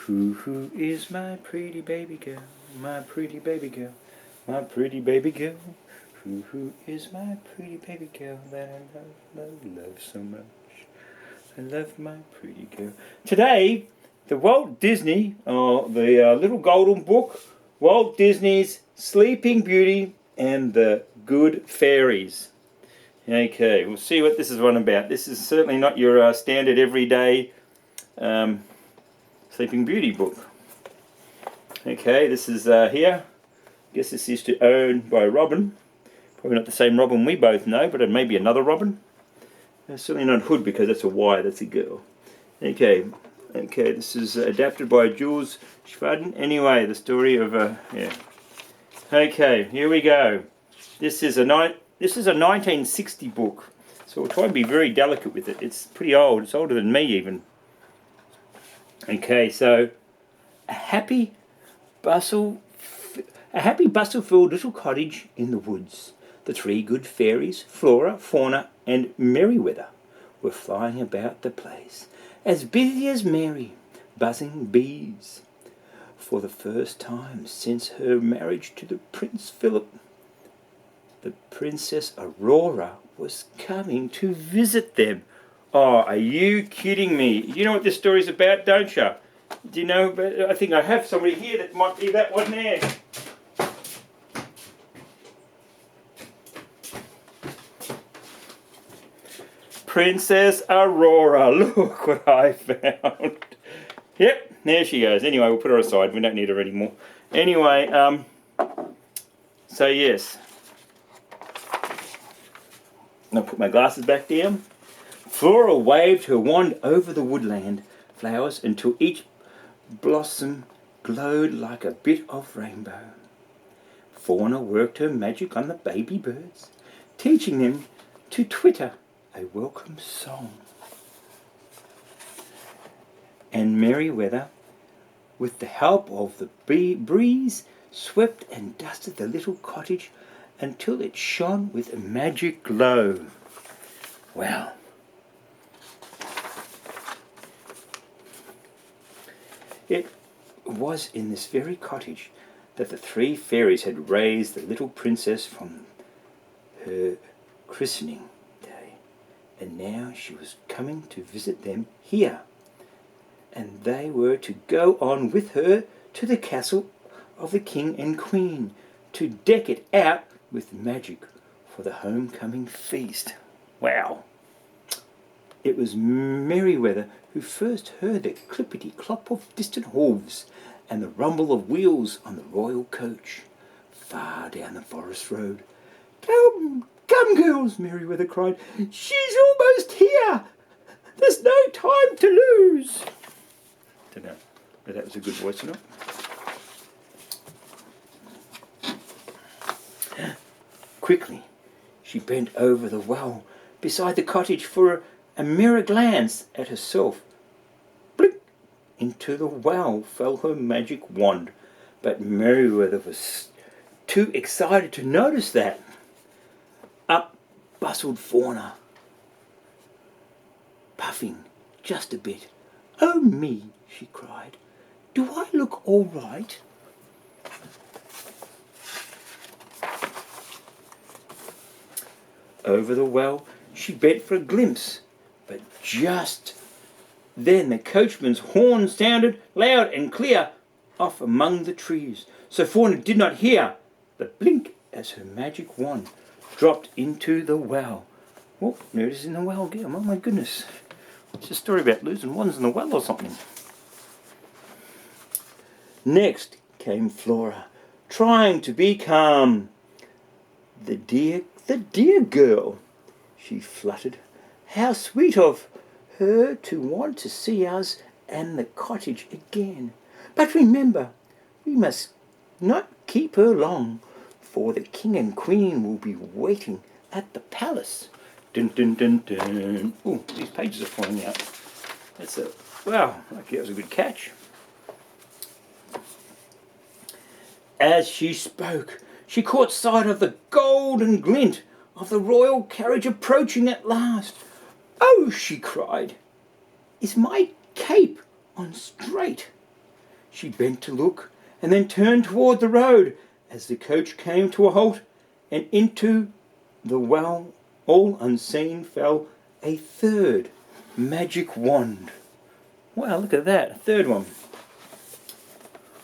Who is my pretty baby girl? My pretty baby girl. My pretty baby girl. Who is my pretty baby girl that I love so much? I love my pretty girl. Today, the Walt Disney, the little golden book, Walt Disney's Sleeping Beauty and the Good Fairies. Okay, we'll see what this is one about. This is certainly not your standard everyday Sleeping Beauty book. Okay, this is here. I guess this is owned by Robin. Probably not the same Robin we both know, but it may be another Robin. Certainly not Hood, because that's a Y, that's a girl. Okay, this is adapted by Julius Svendsen. Anyway, the story of yeah. Okay, here we go. This is a 1960 book, so we'll try and be very delicate with it. It's pretty old. It's older than me even. Okay, so a happy bustle-filled little cottage in the woods. The three good fairies, Flora, Fauna, and Merryweather, were flying about the place, as busy as Mary, buzzing bees. For the first time since her marriage to the Prince Philip, the Princess Aurora was coming to visit them. Oh, are you kidding me? You know what this story's about, don't you? Do you know? I think I have somebody here that might be that one there. Princess Aurora. Look what I found. Yep, there she goes. Anyway, we'll put her aside. We don't need her anymore. Anyway, so yes. I'll put my glasses back down. Flora waved her wand over the woodland flowers until each blossom glowed like a bit of rainbow. Fauna worked her magic on the baby birds, teaching them to twitter a welcome song. And Merryweather, with the help of the breeze, swept and dusted the little cottage until it shone with a magic glow. Wow. It was in this very cottage that the three fairies had raised the little princess from her christening day, and now she was coming to visit them here, and they were to go on with her to the castle of the king and queen to deck it out with magic for the homecoming feast. Wow. It was Merryweather who first heard the clippity-clop of distant hooves and the rumble of wheels on the royal coach, far down the forest road. Come, girls, Merryweather cried. She's almost here. There's no time to lose. Don't know whether that was a good voice or not. Quickly, she bent over the well beside the cottage for a mirror glance at herself. Blink! Into the well fell her magic wand, but Merryweather was too excited to notice that. Up bustled Fauna, puffing just a bit. Oh me, she cried. Do I look all right? Over the well she bent for a glimpse, but just then the coachman's horn sounded loud and clear off among the trees, so Fauna did not hear the blink as her magic wand dropped into the well. Oh, there it is in the well again. Oh my goodness. It's a story about losing wands in the well or something. Next came Flora, trying to be calm. The dear girl, she fluttered. How sweet of her to want to see us and the cottage again. But remember, we must not keep her long, for the king and queen will be waiting at the palace. Dun dun dun dun. Oh, these pages are falling out. Wow, okay, that was a good catch. As she spoke, she caught sight of the golden glint of the royal carriage approaching at last. Oh, she cried, is my cape on straight? She bent to look, and then turned toward the road as the coach came to a halt, and into the well, all unseen, fell a third magic wand. Wow, look at that, a third one.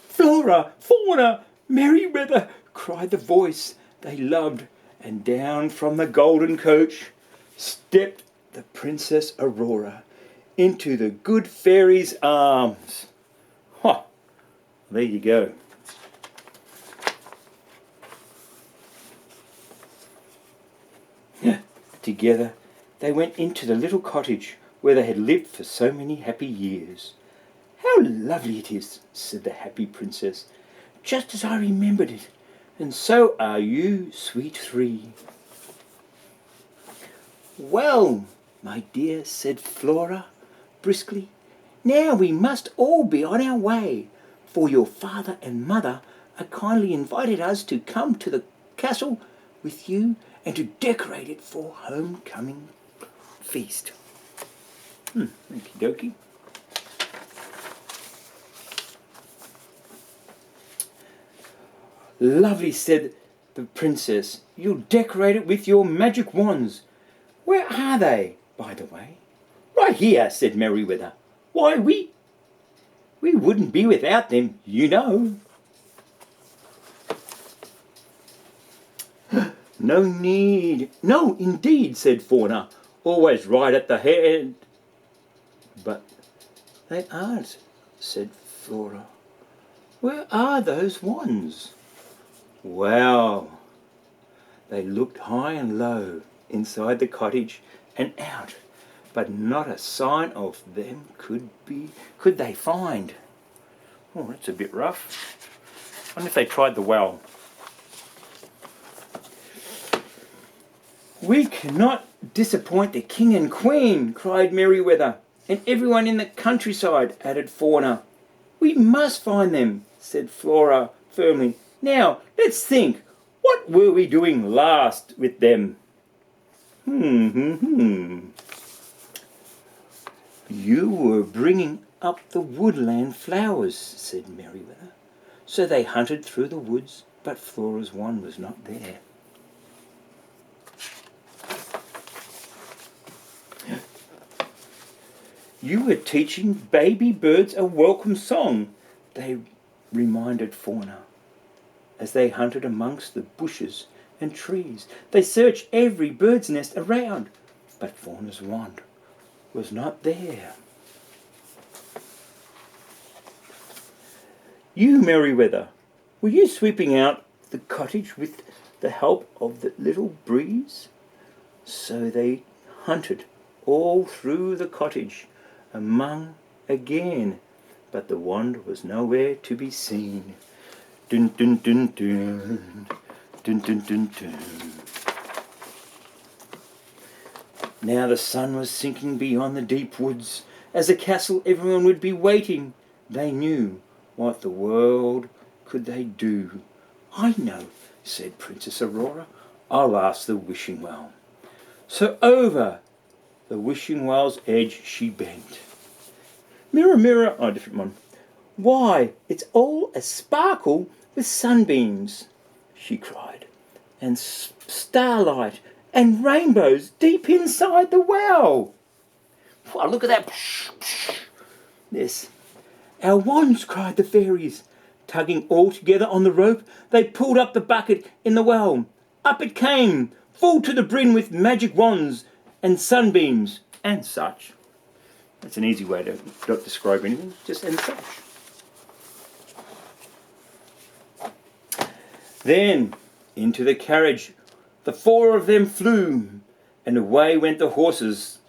"Flora, Fauna, Merryweather," cried the voice they loved, and down from the golden coach stepped the Princess Aurora into the good fairy's arms. Ha! There you go. Together they went into the little cottage where they had lived for so many happy years. "How lovely it is," said the happy princess, "just as I remembered it, and so are you, sweet three." "Well, my dear," said Flora briskly, "now we must all be on our way, for your father and mother are kindly invited us to come to the castle with you and to decorate it for homecoming feast." Okie dokie. "Lovely," said the princess. "You'll decorate it with your magic wands. Where are they, by the way?" "Right here," said Merryweather. "Why, we wouldn't be without them, you know." "No need. No, indeed," said Fauna, always right at the head. "But they aren't," said Flora. "Where are those wands?" Well, they looked high and low, inside the cottage and out, but not a sign of them could they find. Oh, that's a bit rough. I wonder if they tried the well. "We cannot disappoint the king and queen," cried Merryweather, "and everyone in the countryside," added Fauna. "We must find them," said Flora firmly. "Now, let's think. What were we doing last with them?" "You were bringing up the woodland flowers," said Merryweather. So they hunted through the woods, but Flora's wand was not there. "You were teaching baby birds a welcome song," they reminded Fauna. As they hunted amongst the bushes and trees, they searched every bird's nest around, but Fauna's wand was not there. "You, Merryweather, were you sweeping out the cottage with the help of the little breeze?" So they hunted all through the cottage among again, but the wand was nowhere to be seen. Dun dun dun dun, dun dun dun dun. Now the sun was sinking beyond the deep woods. As the castle everyone would be waiting. They knew what the world could they do. "I know," said Princess Aurora. "I'll ask the wishing well." So over the wishing well's edge she bent. "Mirror, mirror," oh, different one. "Why, it's all a sparkle with sunbeams," she cried, "and starlight and rainbows deep inside the well." "Wow, look at that." "Yes." "Our wands," cried the fairies. Tugging all together on the rope, they pulled up the bucket in the well. Up it came, full to the brim with magic wands and sunbeams and such. That's an easy way to not describe anything, just and such. Then into the carriage the four of them flew, and away went the horses